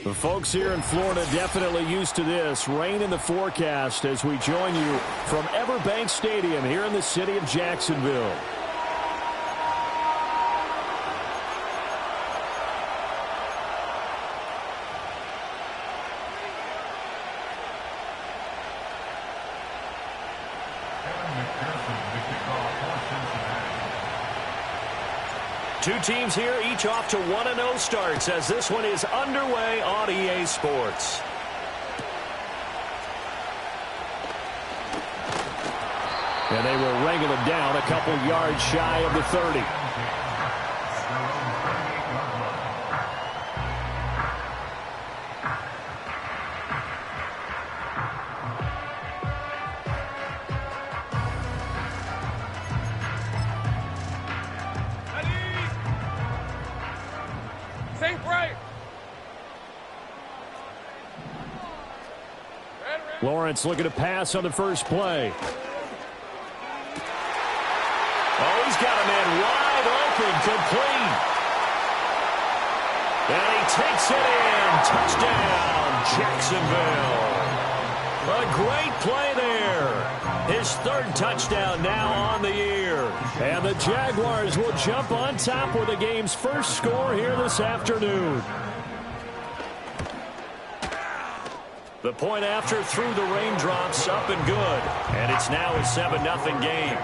The folks here in Florida definitely used to this. Rain in the forecast as we join you from Everbank Stadium here in the city of Jacksonville. Two teams here, each off to 1-0 starts as this one is underway on EA Sports. And they will wrangle it down a couple yards shy of the 30. Lawrence looking to pass on the first play. Oh, he's got a man wide open, complete. And he takes it in. Touchdown, Jacksonville. A great play there. His third touchdown now on the year. And the Jaguars will jump on top with the game's first score here this afternoon. The point after through the raindrops, up and good. And it's now a 7-0 game.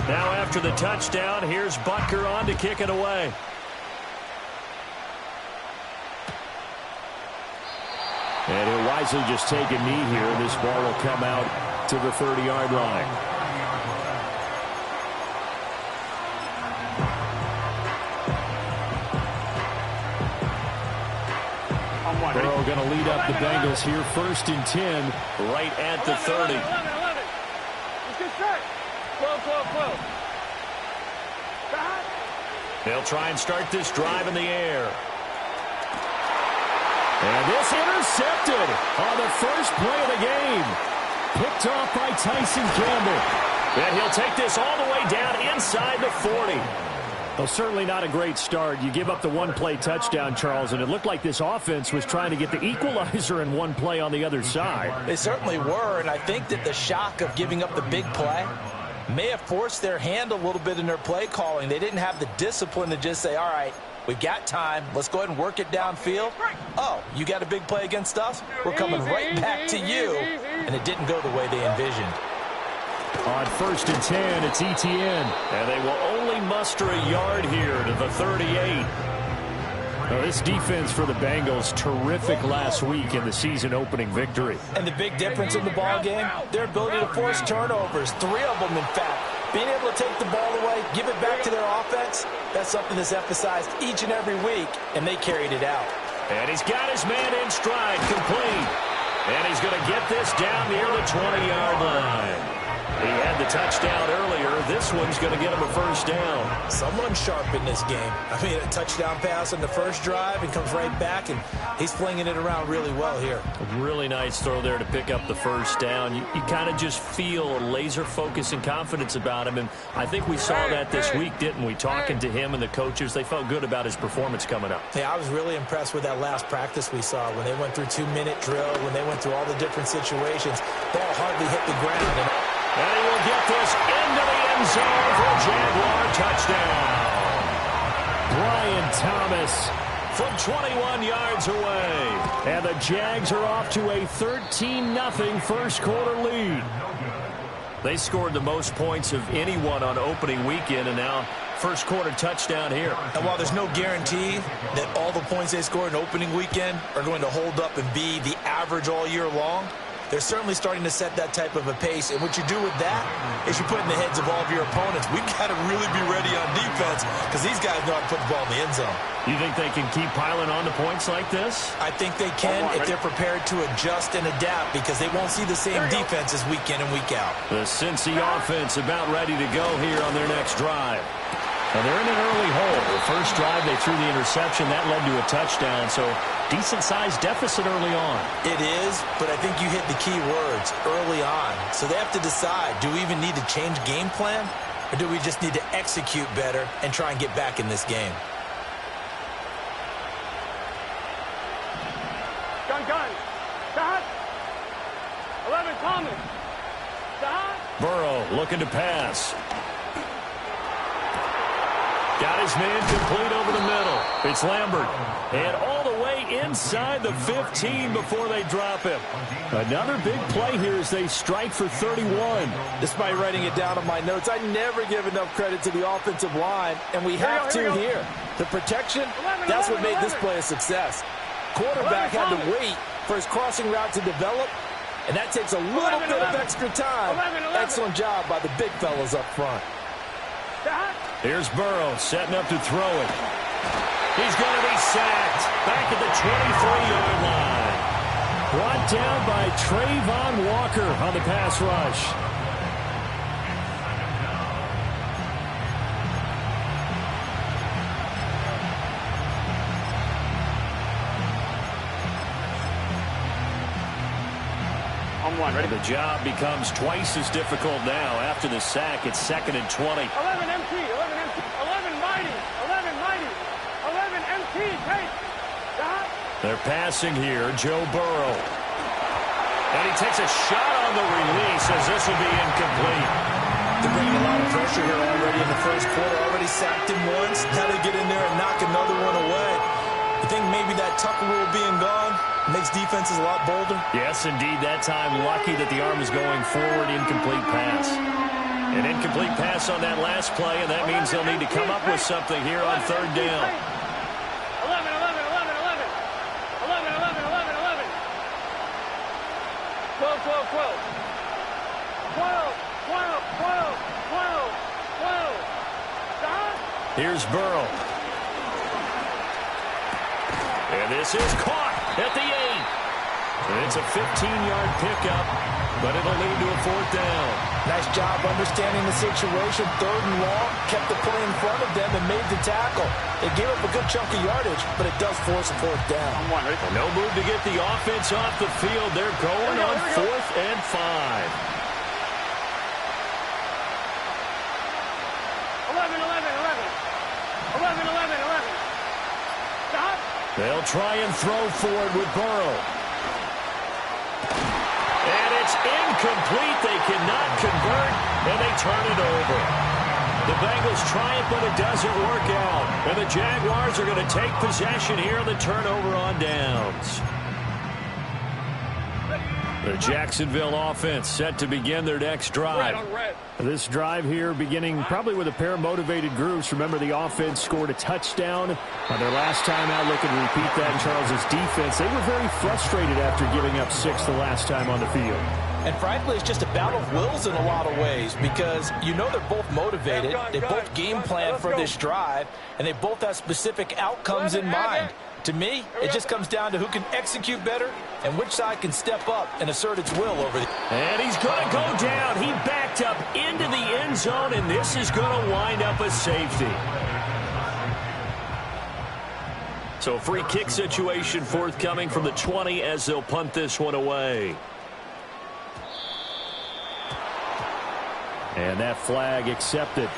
Now after the touchdown, here's Butker on to kick it away. And he'll wisely just take a knee here. This ball will come out to the 30-yard line. Burrow going to lead up the Bengals here. 1st and 10, right at the 30. Let's get straight. Flow. They'll try and start this drive in the air. And this intercepted on the first play of the game. Picked off by Tyson Campbell. And he'll take this all the way down inside the 40. Well, certainly not a great start. You give up the one-play touchdown, Charles, and it looked like this offense was trying to get the equalizer in one play on the other side. They certainly were, and I think that the shock of giving up the big play may have forced their hand a little bit in their play calling. They didn't have the discipline to just say, all right, we've got time. Let's go ahead and work it downfield. Oh, you got a big play against us? We're coming right back to you. And it didn't go the way they envisioned. On 1st and 10, it's Etienne. And they will only muster a yard here to the 38. Now, this defense for the Bengals, terrific last week in the season-opening victory. And the big difference in the ball game, their ability to force turnovers, 3 of them, in fact. Being able to take the ball away, give it back to their offense, that's something that's emphasized each and every week, and they carried it out. And he's got his man in stride, complete. And he's going to get this down near the 20-yard line. He had the touchdown earlier. This one's going to get him a first down. Someone's sharp in this game. I mean, a touchdown pass on the first drive and comes right back, and he's flinging it around really well here. A really nice throw there to pick up the first down. You kind of just feel a laser focus and confidence about him, and I think we saw that this week, didn't we? Talking to him and the coaches, they felt good about his performance coming up. Yeah, I was really impressed with that last practice we saw when they went through 2-minute drill, when they went through all the different situations. Ball hardly hit the ground. And he will get this into the end zone for a Jaguar touchdown. Brian Thomas from 21 yards away. And the Jags are off to a 13-0 first quarter lead. They scored the most points of anyone on opening weekend, and now first quarter touchdown here. And while there's no guarantee that all the points they scored in opening weekend are going to hold up and be the average all year long, They're certainly starting to set that type of a pace, and what you do with that is you put in the heads of all of your opponents. We've got to really be ready on defense because these guys know how to put the ball in the end zone. You think they can keep piling on the points like this? I think they can if they're prepared to adjust and adapt because they won't see the same defenses week in and week out. The Cincy offense about ready to go here on their next drive. Now they're in an early hole. The first drive, they threw the interception. That led to a touchdown, so decent-sized deficit early on. It is, but I think you hit the key words, early on. So they have to decide, do we even need to change game plan, or do we just need to execute better and try and get back in this game? Gun. Stop. 11, Thomas. Stop. Burrow looking to pass. Got his man complete over the middle. It's Lambert. And all the way inside the 15 before they drop him. Another big play here as they strike for 31. Despite writing it down on my notes, I never give enough credit to the offensive line, and we have to here. The protection, that's what made this play a success. Quarterback had to wait for his crossing route to develop, and that takes a little bit of extra time. Excellent job by the big fellas up front. Here's Burrow setting up to throw it. He's going to be sacked back at the 23-yard line. Brought down by Trayvon Walker on the pass rush. Ready? The job becomes twice as difficult now. After the sack, it's 2nd and 20. 11 MT, 11 mighty, 11 MT, take. Stop. They're passing here, Joe Burrow. And he takes a shot on the release as this will be incomplete. They're bringing a lot of pressure here already in the first quarter. Already sacked him once. Now they get in there and knock another one away. I think maybe that tuck rule being gone makes defenses a lot bolder. Yes, indeed. That time, lucky that the arm is going forward. Incomplete pass. An incomplete pass on that last play, and that means they'll need to come up with something here on 3rd down. 11. 12. Stop. Here's Burrow. And this is caught at the 8. And it's a 15-yard pickup, but it'll lead to a 4th down. Nice job understanding the situation. 3rd and long, kept the play in front of them and made the tackle. They gave up a good chunk of yardage, but it does force a 4th down. No move to get the offense off the field. They're going on 4th and 5. 11. Stop. They'll try and throw for it with Burrow. And it's incomplete. They cannot convert, and they turn it over. The Bengals try it, but it doesn't work out. And the Jaguars are going to take possession here on the turnover on downs. The Jacksonville offense set to begin their next drive. This drive here beginning probably with a pair of motivated groups. Remember, the offense scored a touchdown on their last time out. Looking to repeat that in Charles's defense. They were very frustrated after giving up 6 the last time on the field. And frankly, it's just a battle of wills in a lot of ways because you know they're both motivated. They both game plan for this drive, and they both have specific outcomes in mind. To me, it just comes down to who can execute better and which side can step up and assert its will over the... And he's going to go down. He backed up into the end zone, and this is going to wind up a safety. So free kick situation forthcoming from the 20 as they'll punt this one away. And that flag accepted.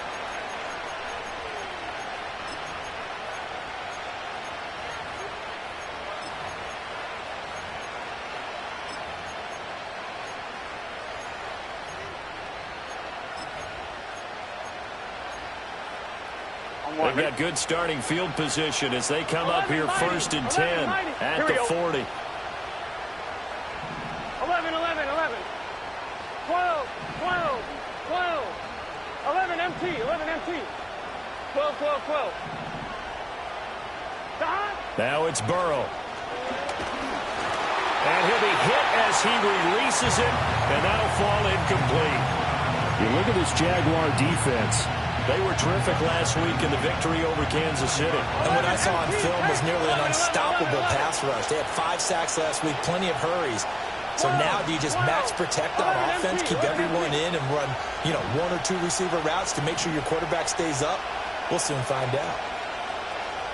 They've got good starting field position as they come up here 1st and 10 at the 40. 11. 12. 11 MT. 12. Stop. Now it's Burrow. And he'll be hit as he releases it, and that'll fall incomplete. You look at this Jaguar defense. They were terrific last week in the victory over Kansas City. And what I saw on film was nearly an unstoppable pass rush. They had 5 sacks last week, plenty of hurries. So now do you just max protect on offense, keep everyone in, and run, 1 or 2 receiver routes to make sure your quarterback stays up? We'll soon find out.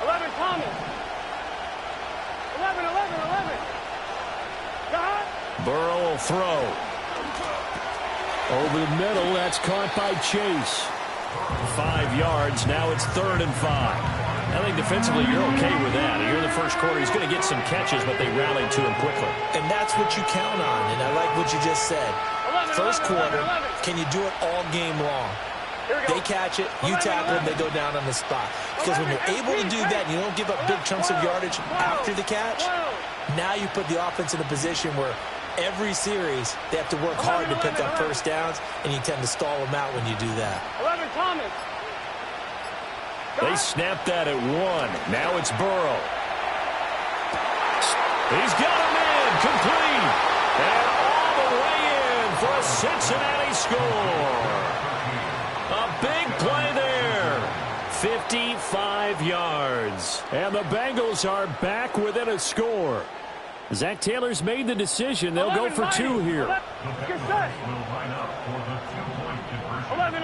11, Thomas. 11. Burrow will throw. Over the middle, that's caught by Chase. 5 yards, now it's 3rd and 5. I think defensively you're okay with that. You're in the first quarter. He's going to get some catches, but they rallied to him quickly. And that's what you count on, and I like what you just said. First quarter, can you do it all game long? They catch it, you tackle them, they go down on the spot. Because when you're able to do that and you don't give up big chunks of yardage after the catch, now you put the offense in a position where every series they have to work hard to pick up first downs, and you tend to stall them out when you do that. 11, Thomas. They snapped that at 1. Now it's Burrow. He's got him in, complete. And all the way in for a Cincinnati score. A big play there. 55 yards. And the Bengals are back within a score. Zach Taylor's made the decision. They'll go for 2 here. Get set. 11.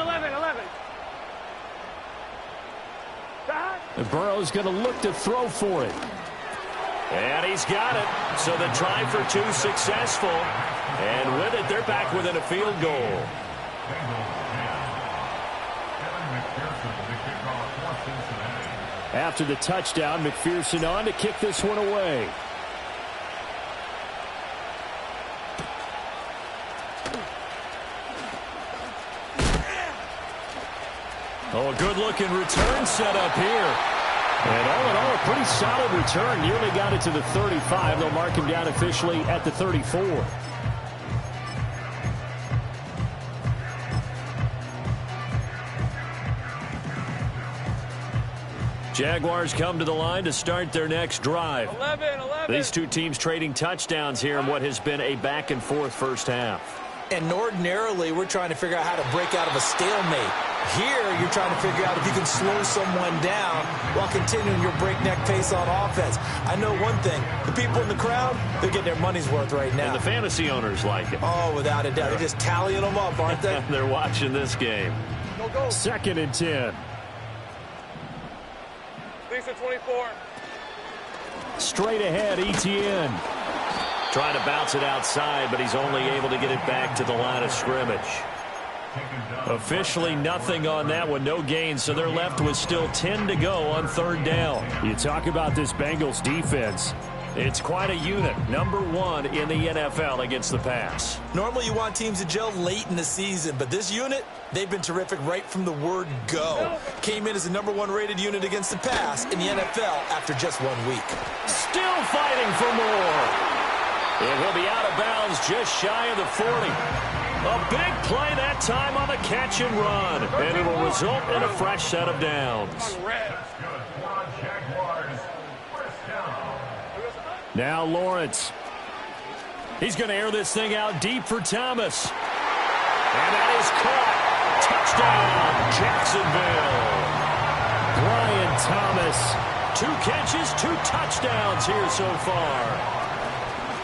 And Burrow's going to look to throw for it. And he's got it. So the try for 2 successful. And with it, they're back within a field goal. After the touchdown, McPherson on to kick this one away. Oh, a good-looking return set up here. And all in all, a pretty solid return. Nearly got it to the 35. They'll mark him down officially at the 34. Jaguars come to the line to start their next drive. 11. These 2 teams trading touchdowns here in what has been a back-and-forth first half. And ordinarily, we're trying to figure out how to break out of a stalemate. Here, you're trying to figure out if you can slow someone down while continuing your breakneck pace on offense. I know one thing. The people in the crowd, they're getting their money's worth right now. And the fantasy owners like it. Oh, without a doubt. They're just tallying them up, aren't they? They're watching this game. Go. 2nd and 10. Lisa 24. Straight ahead, Etienne. Trying to bounce it outside, but he's only able to get it back to the line of scrimmage. Officially nothing on that one, no gain, so they're left with still 10 to go on 3rd down. You talk about this Bengals defense. It's quite a unit, number 1 in the NFL against the pass. Normally you want teams to gel late in the season, but this unit, they've been terrific right from the word go. Came in as the number 1 rated unit against the pass in the NFL after just 1 week. Still fighting for more. It will be out of bounds just shy of the 40. A big play that time on the catch and run. And it will result in a fresh set of downs. Now Lawrence. He's going to air this thing out deep for Thomas. And that is caught. Touchdown, Jacksonville. Brian Thomas. 2 catches, 2 touchdowns here so far.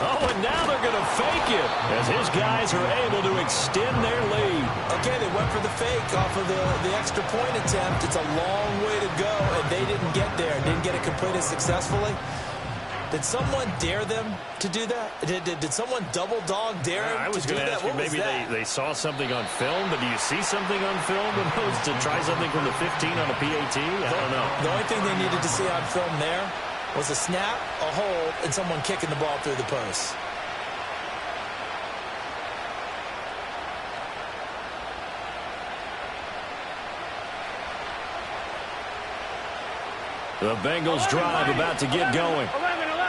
Oh, and now they're going to fake it as his guys are able to extend their lead. Okay, they went for the fake off of the extra point attempt. It's a long way to go, and they didn't get there. Didn't get it completed successfully. Did someone dare them to do that? Did someone double dog dare them I was to do going to that? ask you, maybe they saw something on film, but do you see something on film opposed to try something from the 15 on a PAT? I don't know. The only thing they needed to see on film there was a snap, a hold, and someone kicking the ball through the post. The Bengals drive about to get going.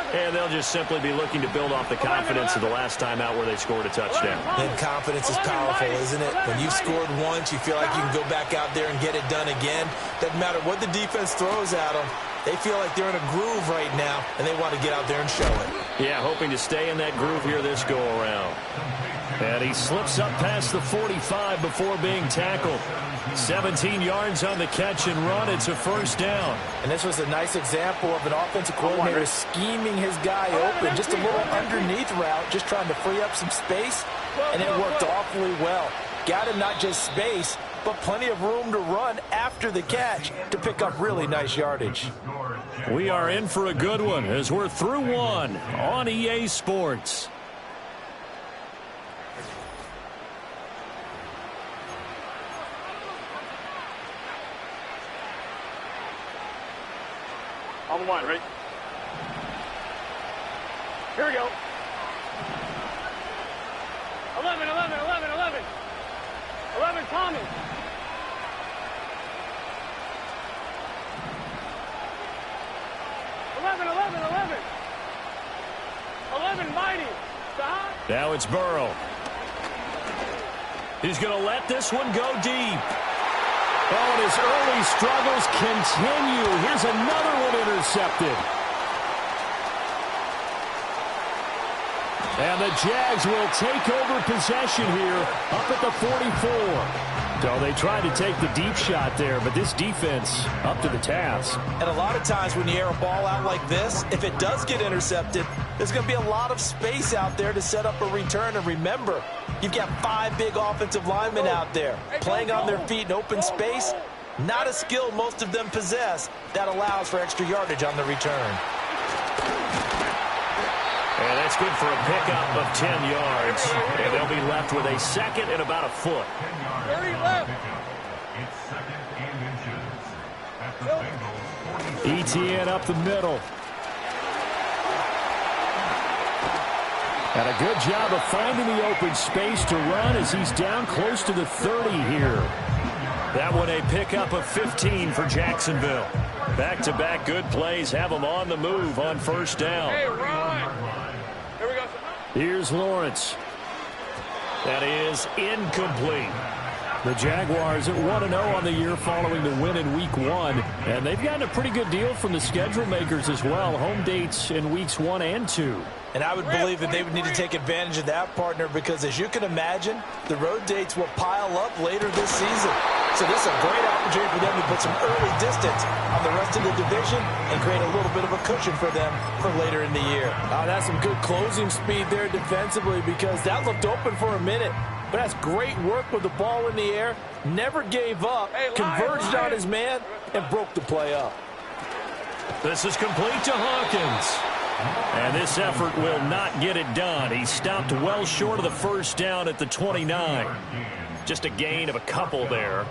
And they'll just simply be looking to build off the confidence of the last time out where they scored a touchdown. And confidence is powerful, isn't it? When you've scored once, you feel like you can go back out there and get it done again. Doesn't matter what the defense throws at them. They feel like they're in a groove right now, and they want to get out there and show it. Yeah, hoping to stay in that groove here this go-around. And he slips up past the 45 before being tackled. 17 yards on the catch and run. It's a first down. And this was a nice example of an offensive coordinator scheming his guy open. Just a little underneath route, just trying to free up some space. And it worked awfully well. Got him not just space, but plenty of room to run after the catch to pick up really nice yardage. We are in for a good one as we're through one on EA Sports. On one, ready? Here we go. 11, 11, 11, 11. 11, Thomas. 11, 11, 11. 11, Mighty. Stop. Now it's Burrow. He's going to let this one go deep. Oh, and his early struggles continue. Here's another one intercepted. And the Jags will take over possession here up at the 44. So they tried to take the deep shot there, but this defense up to the task. And a lot of times when you air a ball out like this, if it does get intercepted, there's going to be a lot of space out there to set up a return. And remember, you've got 5 big offensive linemen out there playing on their feet in open space. Not a skill most of them possess that allows for extra yardage on the return. And that's good for a pickup of 10 yards. And they'll be left with a second and about a foot. 30 left. ETN up the middle. And a good job of finding the open space to run as he's down close to the 30 here. That one a pickup of 15 for Jacksonville. Back-to-back good plays have them on the move on first down. Hey, run. Here we go. Here's Lawrence. That is incomplete. The Jaguars at 1-0 on the year following the win in Week 1. And they've gotten a pretty good deal from the schedule makers as well. Home dates in Weeks 1 and 2. And I would believe that they would need to take advantage of that, partner, because as you can imagine, the road dates will pile up later this season. So this is a great opportunity for them to put some early distance on the rest of the division and create a little bit of a cushion for them for later in the year. That's some good closing speed there defensively, because that looked open for a minute. But that's great work with the ball in the air. Never gave up, converged on his man, and broke the play up. This is complete to Hawkins. And this effort will not get it done. He stopped well short of the first down at the 29. Just a gain of a couple there.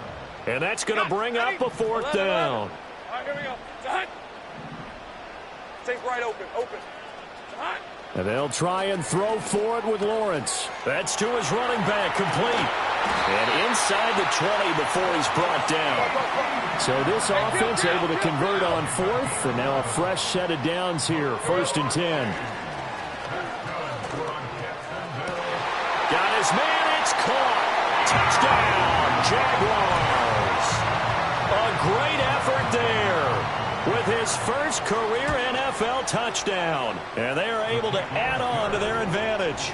And that's going to bring up a fourth down. All right, here we go. Done. Take right open. Open. Done. And they'll try and throw for it with Lawrence. That's to his running back, complete. And inside the 20 before he's brought down. So this offense able to convert on fourth, and now a fresh set of downs here, 1st and 10. Got his man, it's caught. Touchdown, Jaguars. A great effort there with his first career NFL touchdown. And they are able to add on to their advantage.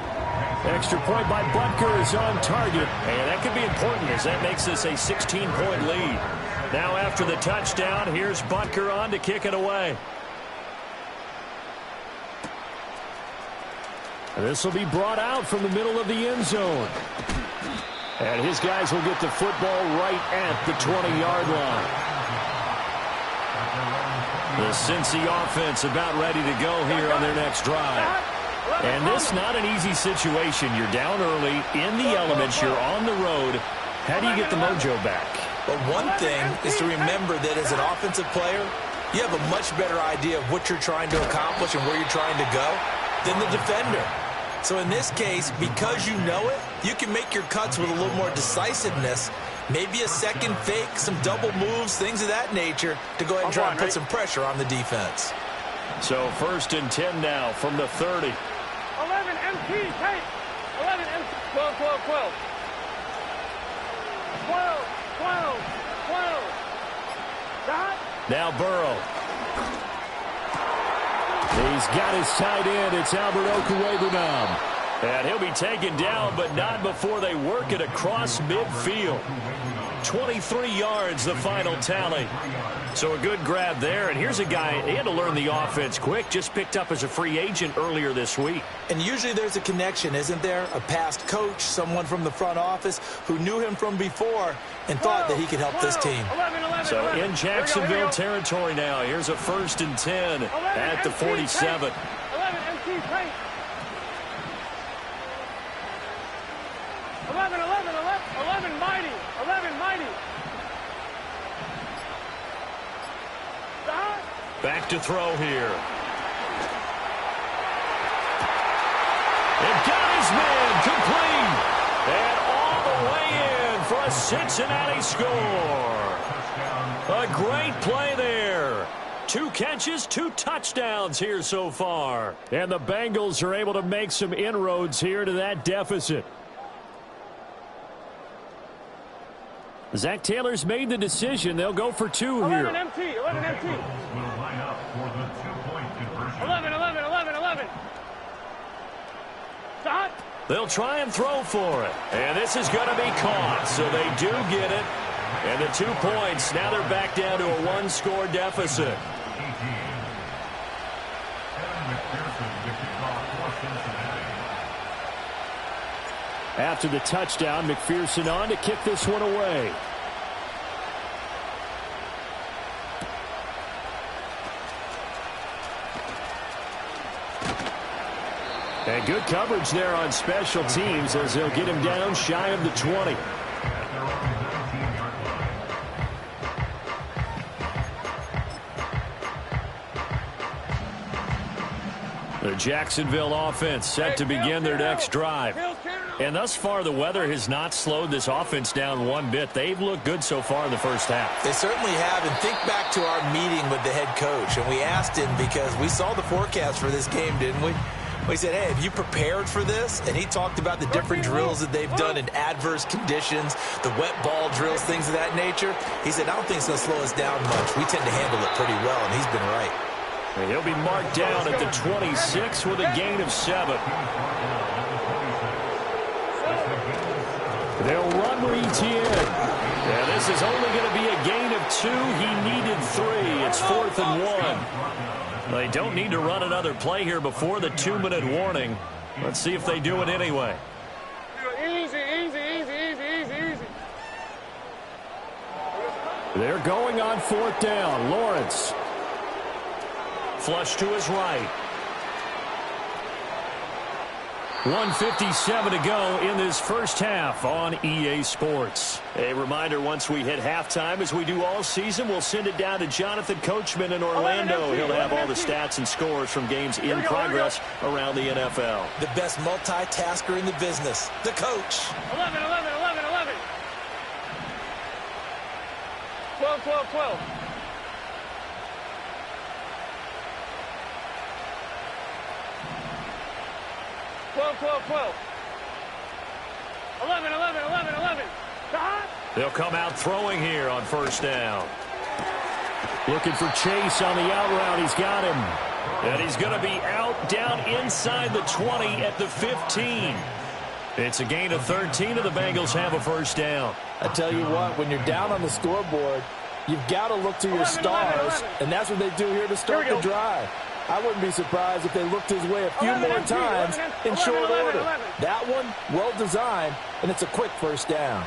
Extra point by Butker is on target. And that could be important as that makes this a 16-point lead. Now after the touchdown, here's Butker on to kick it away. This will be brought out from the middle of the end zone. And his guys will get the football right at the 20-yard line. The Cincy offense about ready to go here on their next drive. And this not an easy situation. You're down early, in the elements, you're on the road. How do you get the mojo back? But one thing is to remember that as an offensive player, you have a much better idea of what you're trying to accomplish and where you're trying to go than the defender. So in this case, because you know it, you can make your cuts with a little more decisiveness. Maybe a second fake, some double moves, things of that nature to go ahead and try and put some pressure on the defense. So 1st and 10 now from the 30. 11 MT, take. 11 MT. 12, 12, 12. 12, 12, 12. Dot. Now Burrow. He's got his tight end. It's Albert Okwuegbunam. And he'll be taken down, but not before they work it across midfield. 23 yards, the final tally. So a good grab there. And here's a guy, he had to learn the offense quick, just picked up as a free agent earlier this week. And usually there's a connection, isn't there? A past coach, someone from the front office who knew him from before and thought that he could help this team. 11, So 11. in Jacksonville territory now. Here's a 1st and 10 at the 47. 11, MT, tight. 11, mighty. 11, mighty. Back to throw here. It got his man complete. And all the way in for a Cincinnati score. A great play there. 2 catches, 2 touchdowns here so far. And the Bengals are able to make some inroads here to that deficit. Zach Taylor's made the decision. They'll go for 2 here. 11 MT. 11. Stop. They'll try and throw for it. And this is going to be caught. So they do get it. And the 2 points. Now they're back down to a 1-score deficit. After the touchdown, McPherson on to kick this one away. And good coverage there on special teams as they'll get him down shy of the 20. The Jacksonville offense set to begin their next drive. And thus far, the weather has not slowed this offense down one bit. They've looked good so far in the first half. They certainly have. And think back to our meeting with the head coach. And we asked him because we saw the forecast for this game, didn't we? We said, hey, have you prepared for this? And he talked about the different drills that they've done in adverse conditions, the wet ball drills, things of that nature. He said, I don't think it's going to slow us down much. We tend to handle it pretty well, and he's been right. And he'll be marked down at the 26 with a gain of 7. They'll run Etienne. Yeah, this is only going to be a gain of 2. He needed 3. It's 4th and 1. They don't need to run another play here before the 2-minute warning. Let's see if they do it anyway. Easy. They're going on 4th down. Lawrence. Flush to his right. 1:57 to go in this first half on EA Sports. A reminder, once we hit halftime, as we do all season, we'll send it down to Jonathan Coachman in Orlando. He'll have all the stats and scores from games in progress around the NFL. The best multitasker in the business, the coach. 11. 12. 12. 11. They'll come out throwing here on 1st down. Looking for Chase on the out route. He's got him. And he's going to be out down inside the 20 at the 15. It's a gain of 13, and the Bengals have a 1st down. I tell you what, when you're down on the scoreboard, you've got to look to your stars, and that's what they do here to start the drive. I wouldn't be surprised if they looked his way a few more times in short order. That one, well designed, and it's a quick 1st down.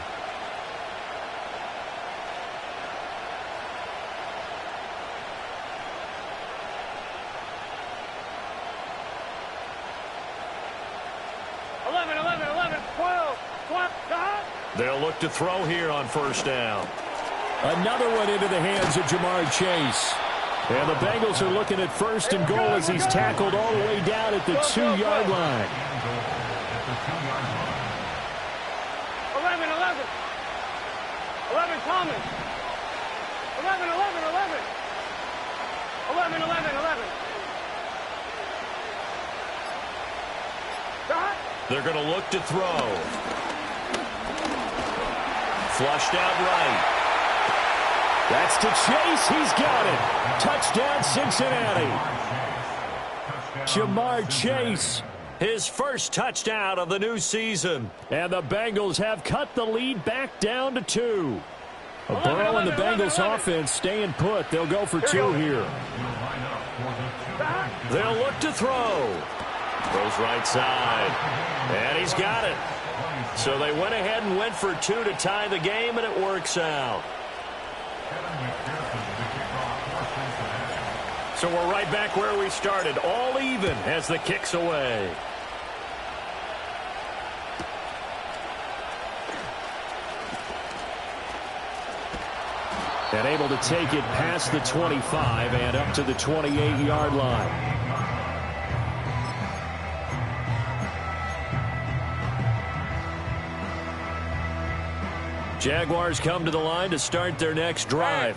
They'll look to throw here on 1st down. Another one into the hands of Jamar Chase. And the Bengals are looking at 1st and goal as he's tackled all the way down at the 2-yard line. 11 Thomas. 11. 11. They're going to look to throw. Flushed out right. That's to Chase. He's got it. Touchdown, Cincinnati. Jamar Chase, his first touchdown of the new season. And the Bengals have cut the lead back down to 2. Burrow and the Bengals offense staying put. They'll go for 2 here. They'll look to throw. Throws right side. And he's got it. So they went ahead and went for 2 to tie the game, and it works out. So we're right back where we started, all even as the kick's away. And able to take it past the 25 and up to the 28-yard line. Jaguars come to the line to start their next drive.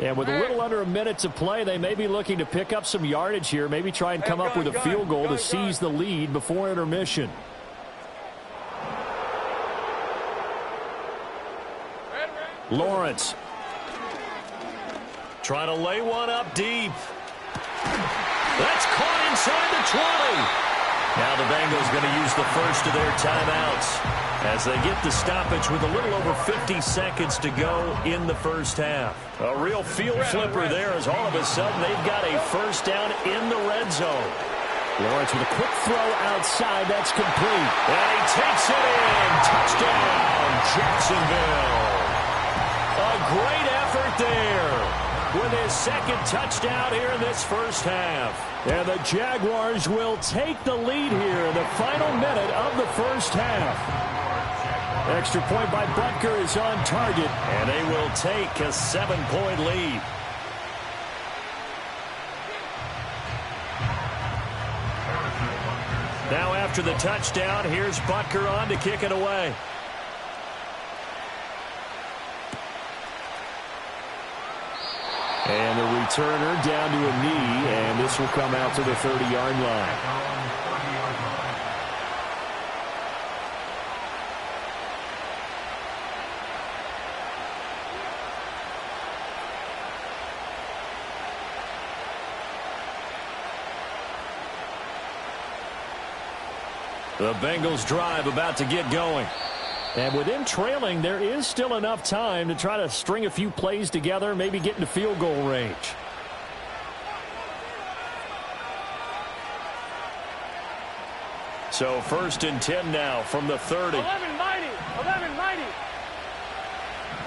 And with a little under a minute to play, they may be looking to pick up some yardage here, maybe try and come up with a field goal to seize the lead before intermission. Lawrence trying to lay one up deep. That's caught inside the 20. Now the Bengals going to use the first of their timeouts as they get the stoppage with a little over 50 seconds to go in the first half. A real field flipper there as all of a sudden they've got a first down in the red zone. Lawrence with a quick throw outside. That's complete. And he takes it in. Touchdown, Jacksonville. A great effort there with his second touchdown here in this first half. And the Jaguars will take the lead here in the final minute of the first half. Extra point by Butker is on target, and they will take a 7-point lead. Now after the touchdown, here's Butker on to kick it away. And the returner down to a knee, and this will come out to the 30-yard line. The Bengals drive about to get going. And with them trailing, there is still enough time to try to string a few plays together, maybe get into field goal range. So 1st and 10 now from the 30. 11-90, 11-90.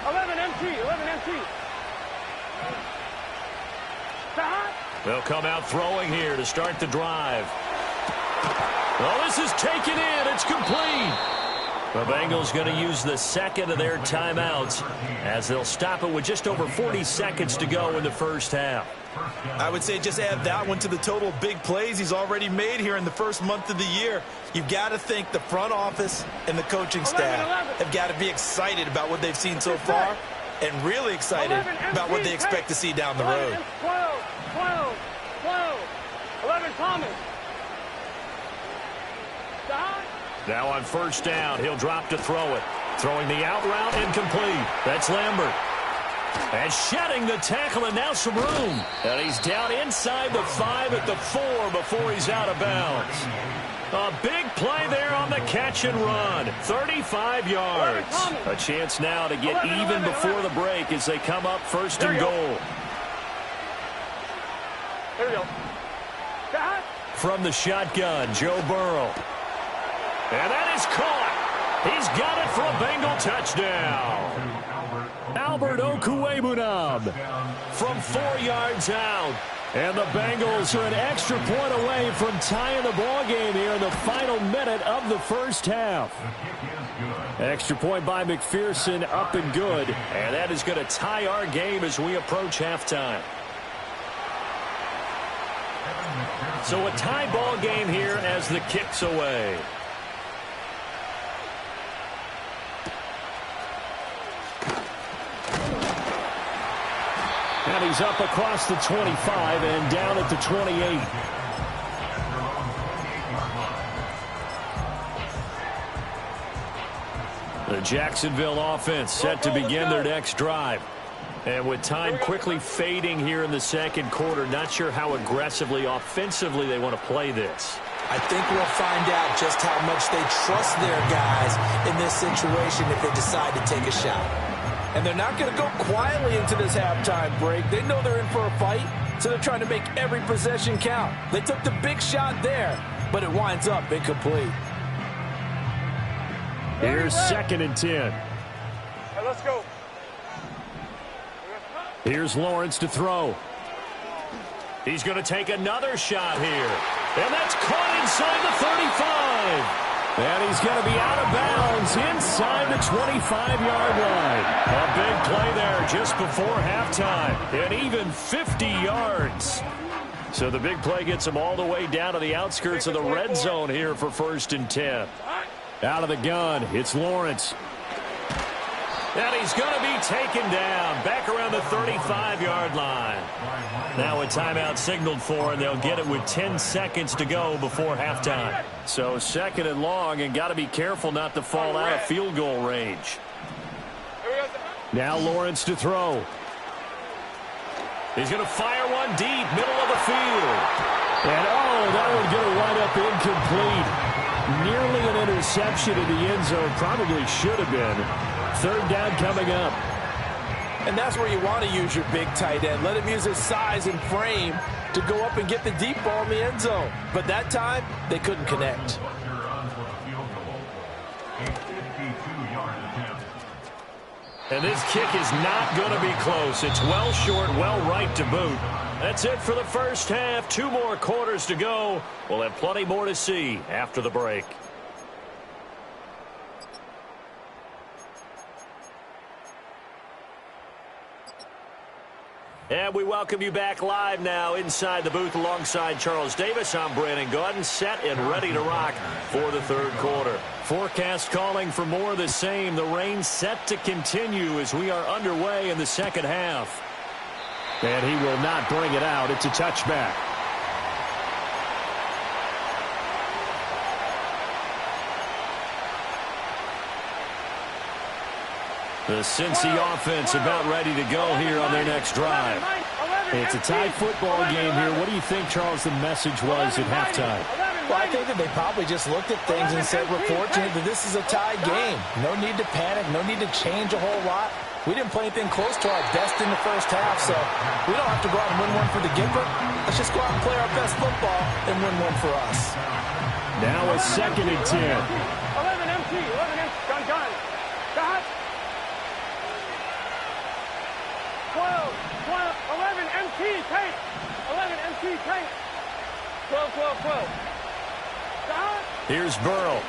11 MT, 11 MT. They'll come out throwing here to start the drive. Well, this is taken in. It's complete. The Bengals going to use the second of their timeouts as they'll stop it with just over 40 seconds to go in the first half. I would say just add that one to the total big plays he's already made here in the first month of the year. You've got to think the front office and the coaching staff have got to be excited about what they've seen so far and really excited about what they expect to see down the road. 12, 11 Thomas. Now on first down, he'll drop to throw it. Throwing the out route incomplete. That's Lambert. And shedding the tackle, and now some room. And he's down inside the 5 at the 4 before he's out of bounds. A big play there on the catch and run. 35 yards. A chance now to get even before the break as they come up 1st and goal. There we go. From the shotgun, Joe Burrow. And that is caught. He's got it for a Bengal touchdown. Albert Okwuegbunam from 4 yards out. And the Bengals are an extra point away from tying the ball game here in the final minute of the first half. Extra point by McPherson, up and good. And that is going to tie our game as we approach halftime. So a tie ball game here as the kick's away. And he's up across the 25 and down at the 28. The Jacksonville offense set to begin their next drive. And with time quickly fading here in the second quarter, not sure how aggressively, offensively they want to play this. I think we'll find out just how much they trust their guys in this situation if they decide to take a shot. And they're not going to go quietly into this halftime break. They know they're in for a fight, so they're trying to make every possession count. They took the big shot there, but it winds up incomplete. Here's 2nd and 10. Hey, let's go. Here's Lawrence to throw. He's going to take another shot here. And that's caught inside the 35. And he's going to be out of bounds inside the 25-yard line. A big play there just before halftime. And even 50 yards. So the big play gets him all the way down to the outskirts of the red zone here for 1st and 10. Out of the gun, it's Lawrence. And he's going to be taken down back around the 35-yard line. Now a timeout signaled for, and they'll get it with 10 seconds to go before halftime. So 2nd and long, and got to be careful not to fall out of field goal range. Now Lawrence to throw. He's going to fire one deep, middle of the field. And that one's going to wind up incomplete. Nearly an interception in the end zone. Probably should have been. 3rd down coming up. And that's where you want to use your big tight end. Let him use his size and frame to go up and get the deep ball in the end zone. But that time, they couldn't connect. And this kick is not going to be close. It's well short, well right to boot. That's it for the first half. 2 more quarters to go. We'll have plenty more to see after the break. And we welcome you back live now inside the booth alongside Charles Davis. I'm Brandon Gaudin, set and ready to rock for the 3rd quarter. Forecast calling for more of the same. The rain set to continue as we are underway in the 2nd half. And he will not bring it out. It's a touchback. The Cincy offense about ready to go here on their next drive. It's a tie football game here. What do you think, Charles, the message was at halftime? Well, I think that they probably just looked at things and said, we're fortunate that this is a tie game. No need to panic. No need to change a whole lot. We didn't play anything close to our best in the first half, so we don't have to go out and win one for the Gipper. Let's just go out and play our best football and win one for us. Now a 2nd and 10. 11 MT, 11 MT, gun. Got 12, 11 MT, tank. 11 MT, tank. 12. Here's Burrow.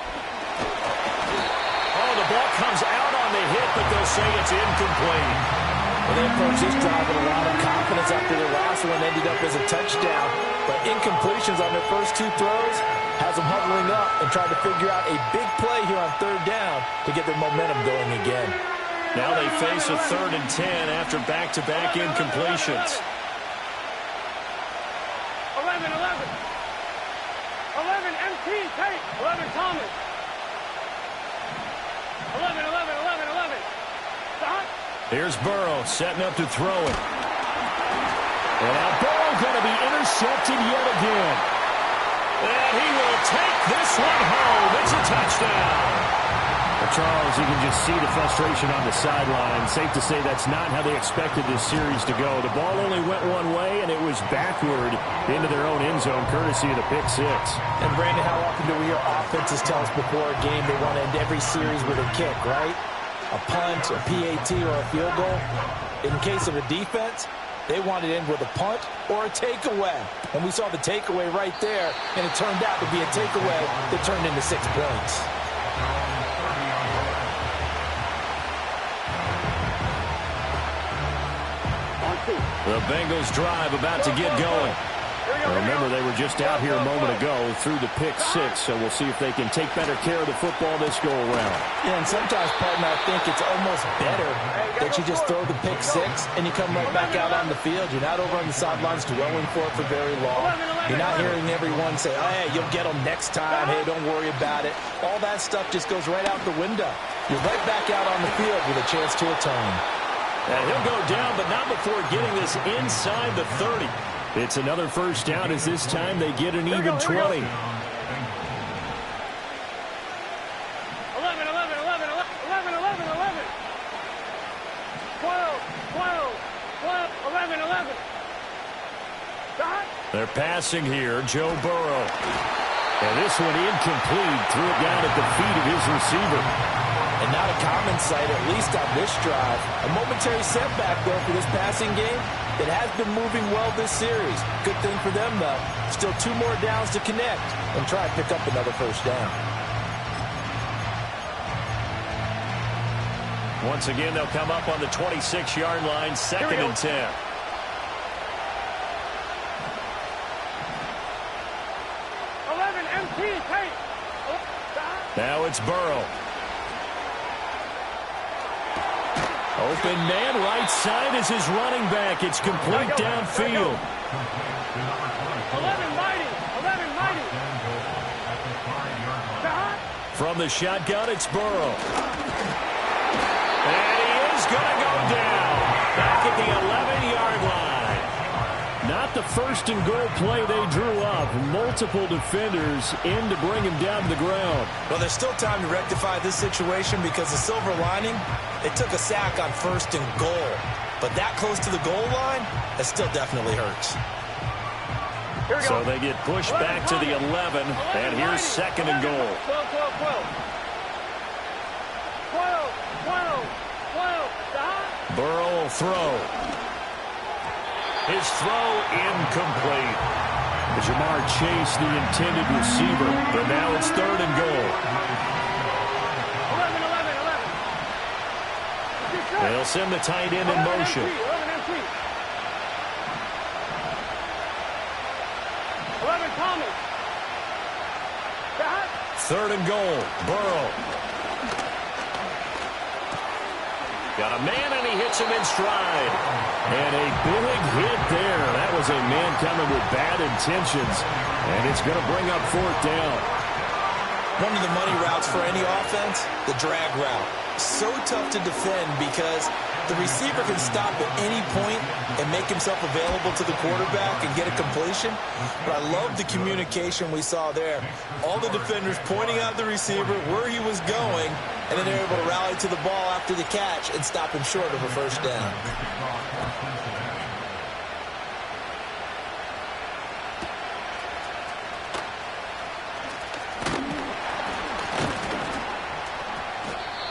The ball comes out on the hit, but they'll say it's incomplete. Well, they approached this drive with a lot of confidence after their last one ended up as a touchdown. But incompletions on their first 2 throws has them huddling up and trying to figure out a big play here on 3rd down to get their momentum going again. Now they face a 3rd and 10 after back-to-back incompletions. 11 MT, take. 11 Thomas. 11. Stop. Here's Burrow setting up to throw it. And now Burrow going to be intercepted yet again. And he will take this one home. It's a touchdown. Well, Charles, you can just see the frustration on the sideline. Safe to say that's not how they expected this series to go. The ball only went one way, and it was backward into their own end zone, courtesy of the pick 6. And, Brandon, how often do we hear offenses tell us before a game they want to end every series with a kick, right? A punt, a PAT, or a field goal. In case of a defense, they wanted to end with a punt or a takeaway. And we saw the takeaway right there, and it turned out to be a takeaway that turned into 6 points. The Bengals drive about to get going. Remember, they were just out here a moment ago through the pick 6, so we'll see if they can take better care of the football this go-around. Yeah, and sometimes, partner, I think it's almost better that you just throw the pick 6 and you come right back out on the field. You're not over on the sidelines dwelling for it for very long. You're not hearing everyone say, oh, hey, you'll get them next time. Hey, don't worry about it. All that stuff just goes right out the window. You're right back out on the field with a chance to atone. And he'll go down, but not before getting this inside the 30. It's another first down as this time they get an even 20. 11, 11, 11, 11, 11. 12, 12, 12, 11, 11. They're passing here, Joe Burrow. And this one incomplete, threw it down at the feet of his receiver. And not a common sight, at least on this drive. A momentary setback, though, for this passing game. It has been moving well this series. Good thing for them, though. Still 2 more downs to connect and try and pick up another first down. Once again, they'll come up on the 26-yard line, 2nd and 10. Now it's Burrow. Open man, right side is his running back. It's complete downfield. 11 mighty. 11 mighty. From the shotgun, it's Burrow. And he is going to go down. Back at the 11-yard line. Not the first and goal play they drew up. Multiple defenders in to bring him down to the ground. Well, there's still time to rectify this situation because the silver lining, it took a sack on 1st and goal. But that close to the goal line, it still definitely hurts. So they get pushed back to the 11, and here's 2nd and goal. 12, 12, 12. 12, 12, 12. Burrow will throw. His throw incomplete. Jamar Chase, the intended receiver, but now it's 3rd and goal. 11, 11, 11. They'll send the tight end in motion. 11 Thomas. 3rd and goal. Burrow. Got a man, and he hits him in stride. And a big hit there. That was a man coming with bad intentions. And it's going to bring up 4th down. One of the money routes for any offense, the drag route. So tough to defend because the receiver can stop at any point and make himself available to the quarterback and get a completion. But I love the communication we saw there. All the defenders pointing out the receiver where he was going, and then they're able to rally to the ball after the catch and stop him short of a first down.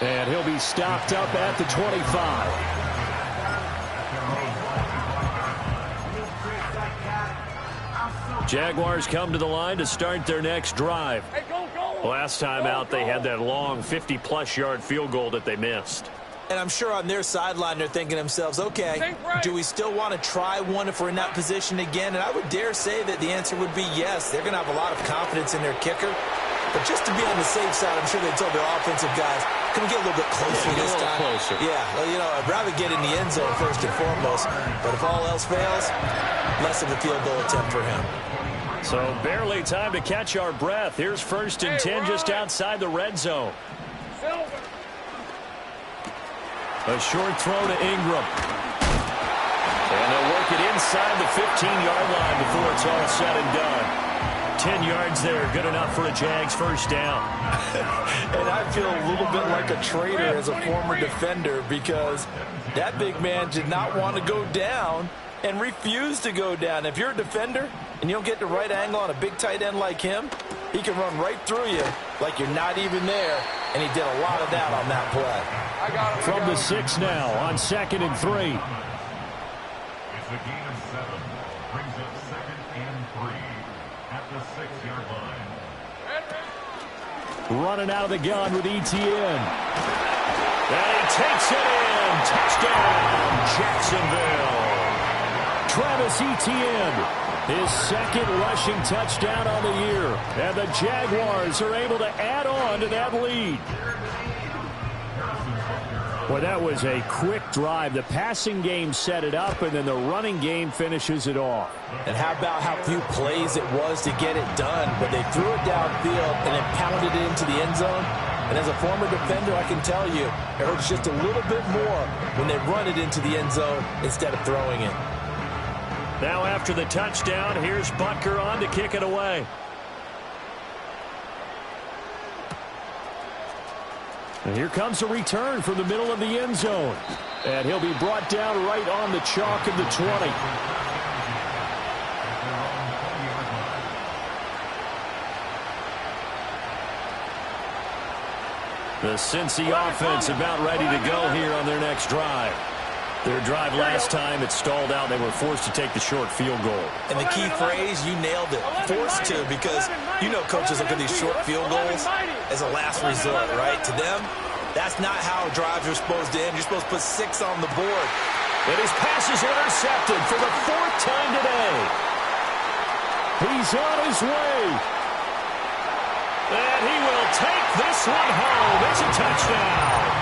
And he'll be stopped up at the 25. Jaguars come to the line to start their next drive. Hey, go, go. Last time out, they had that long 50-plus yard field goal that they missed. And I'm sure on their sideline they're thinking to themselves, okay, do we still want to try one if we're in that position again? And I would dare say that the answer would be yes. They're going to have a lot of confidence in their kicker. But just to be on the safe side, I'm sure they told their offensive guys, can we get a little bit closer this time? Closer. Yeah, well, you know, I'd rather get in the end zone first and foremost. But if all else fails, less of a field goal attempt for him. So barely time to catch our breath. Here's 1st and 10 just outside the red zone. Silver. A short throw to Ingram. And they'll work it inside the 15-yard line before it's all said and done. 10 yards there, good enough for a Jags first down. And I feel a little bit like a traitor as a former defender because that big man did not want to go down and refused to go down. If you're a defender and you don't get the right angle on a big tight end like him, he can run right through you like you're not even there, and he did a lot of that on that play. I got him. From the 6 now on 2nd and 3. It's a gain of 7. Brings up 2nd and 3 at the 6-yard line. Running out of the gun with Etienne. And he takes it in. Touchdown, Jacksonville. Travis Etienne, his 2nd rushing touchdown on the year. And the Jaguars are able to add on to that lead. Well, that was a quick drive. The passing game set it up, and then the running game finishes it off. And how about how few plays it was to get it done? But they threw it downfield and then pounded it into the end zone. And as a former defender, I can tell you, it hurts just a little bit more when they run it into the end zone instead of throwing it. Now after the touchdown, here's Butker on to kick it away. And here comes a return from the middle of the end zone. And he'll be brought down right on the chalk of the 20. The Cincy offense about ready to go here on their next drive. Their drive last time, it stalled out. They were forced to take the short field goal. And the key phrase, you nailed it. Forced to, because you know coaches look at these short field goals as a last resort, right? To them, that's not how drives are supposed to end. You're supposed to put 6 on the board. And his pass is intercepted for the 4th time today. He's on his way. And he will take this one home. It's a touchdown.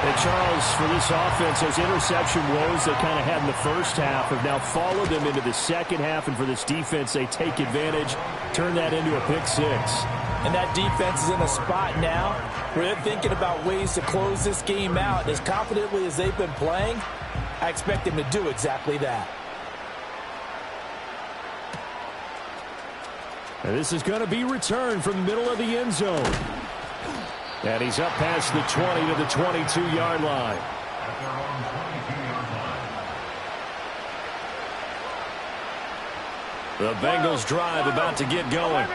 And Charles, for this offense, those interception woes they kind of had in the first half have now followed them into the second half. And for this defense, they take advantage, turn that into a pick 6. And that defense is in a spot now where they're thinking about ways to close this game out. And as confidently as they've been playing, I expect them to do exactly that. And this is going to be returned from the middle of the end zone. And he's up past the 20 to the 22-yard line. At their own 22-yard line. The Bengals drive about to get going.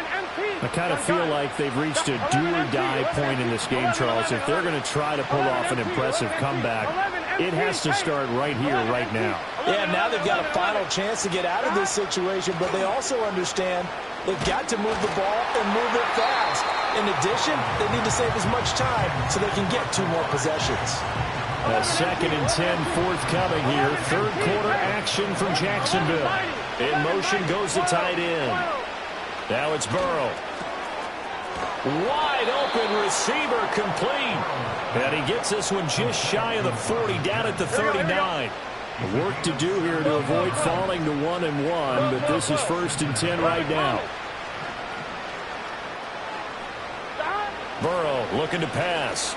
I kind of feel like they've reached a do-or-die point in this game, Charles. If they're going to try to pull off an impressive comeback, it has to start right here, right now. Yeah, now they've got a final chance to get out of this situation, but they also understand they've got to move the ball and move it fast. In addition, they need to save as much time so they can get 2 more possessions. A 2nd and 10 forthcoming here. Third quarter action from Jacksonville. In motion goes the tight end. Now it's Burrow. Wide open receiver complete. And he gets this one just shy of the 40, down at the 39. Work to do here to avoid falling to 1-1, but this is 1st and 10 right now. Burrow looking to pass.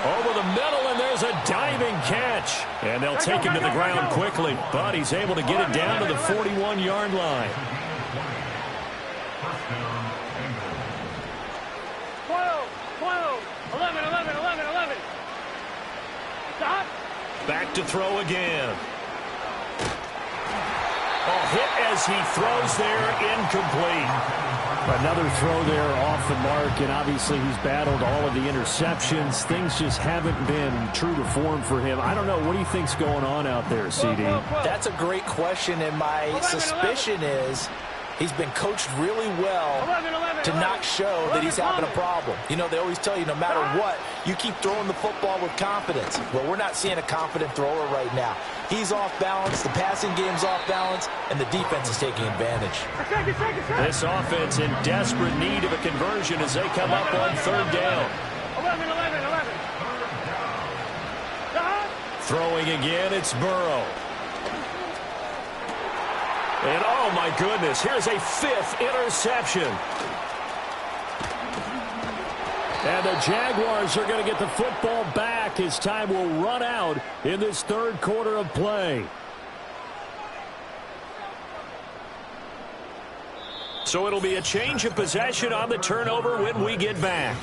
Over the middle, and there's a diving catch. And they'll take him to the ground quickly, but he's able to get it down to the 41-yard line. 12, 11. Stop. Back to throw again. Hit as he throws there, incomplete. Another throw there off the mark, and obviously he's battled all of the interceptions. Things just haven't been true to form for him. I don't know. What do you think's going on out there, CD? That's a great question, and my suspicion is he's been coached really well to not show that he's having a problem. You know, they always tell you no matter what, you keep throwing the football with confidence. Well, we're not seeing a confident thrower right now. He's off balance, the passing game's off balance, and the defense is taking advantage. This offense in desperate need of a conversion as they come up on 3rd down. 11. Throwing again, it's Burrow. And oh my goodness, here's a 5th interception. And the Jaguars are going to get the football back as time will run out in this 3rd quarter of play. So it'll be a change of possession on the turnover when we get back.